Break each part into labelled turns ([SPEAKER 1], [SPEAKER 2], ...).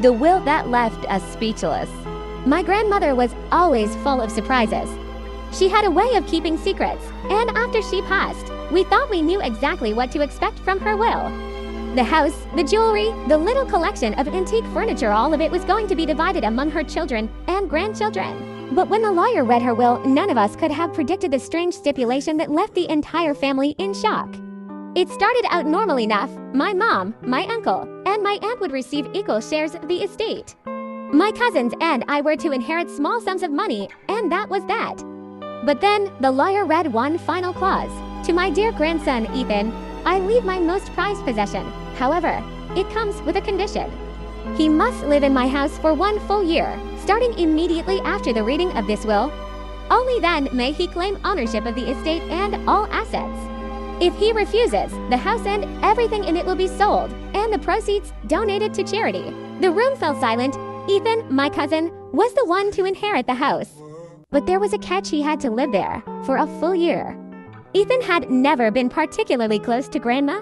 [SPEAKER 1] the will that left us speechless. My grandmother was always full of surprises. She had a way of keeping secrets, and after she passed, we thought we knew exactly what to expect from her will. The house, the jewelry, the little collection of antique furniture, all of it was going to be divided among her children and grandchildren. But when the lawyer read her will, none of us could have predicted the strange stipulation that left the entire family in shock. It started out normal enough. My mom, my uncle, and my aunt would receive equal shares of the estate. My cousins and I were to inherit small sums of money, and that was that. But then, the lawyer read one final clause. To my dear grandson, Ethan, I leave my most prized possession. However, it comes with a condition. He must live in my house for 1 full year, starting immediately after the reading of this will. Only then may he claim ownership of the estate and all assets. If he refuses, the house and everything in it will be sold, and the proceeds donated to charity. The room fell silent. Ethan, my cousin, was the one to inherit the house. But there was a catch: he had to live there for a full year. Ethan had never been particularly close to Grandma.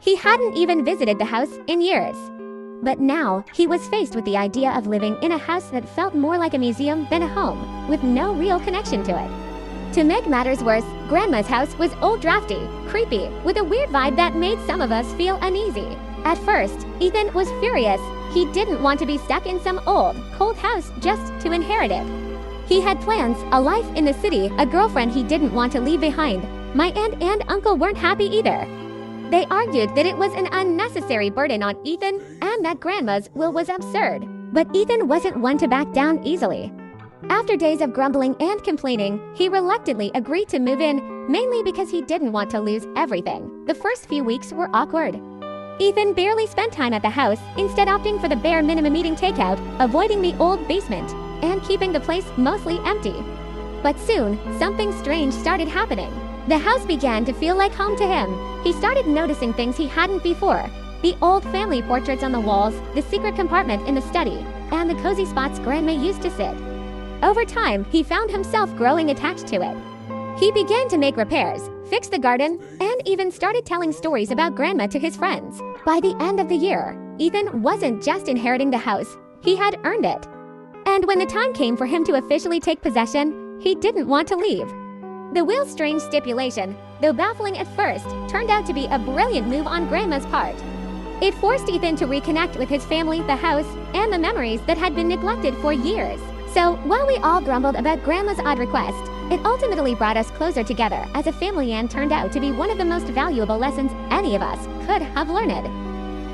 [SPEAKER 1] He hadn't even visited the house in years. But now, he was faced with the idea of living in a house that felt more like a museum than a home, with no real connection to it. To make matters worse, Grandma's house was old, drafty, creepy, with a weird vibe that made some of us feel uneasy. At first, Ethan was furious. He didn't want to be stuck in some old, cold house just to inherit it. He had plans, a life in the city, a girlfriend he didn't want to leave behind. My aunt and uncle weren't happy either. They argued that it was an unnecessary burden on Ethan and that Grandma's will was absurd. But Ethan wasn't one to back down easily. After days of grumbling and complaining, he reluctantly agreed to move in, mainly because he didn't want to lose everything. The first few weeks were awkward. Ethan barely spent time at the house, instead opting for the bare minimum, eating takeout, avoiding the old basement, and keeping the place mostly empty. But soon, something strange started happening. The house began to feel like home to him. He started noticing things he hadn't before. The old family portraits on the walls, the secret compartment in the study, and the cozy spots Grandma used to sit. Over time, he found himself growing attached to it. He began to make repairs, fix the garden, and even started telling stories about Grandma to his friends. By the end of the year, Ethan wasn't just inheriting the house, he had earned it. And when the time came for him to officially take possession, he didn't want to leave. The will's strange stipulation, though baffling at first, turned out to be a brilliant move on Grandma's part. It forced Ethan to reconnect with his family, the house, and the memories that had been neglected for years. So, while we all grumbled about Grandma's odd request, it ultimately brought us closer together as a family and turned out to be one of the most valuable lessons any of us could have learned.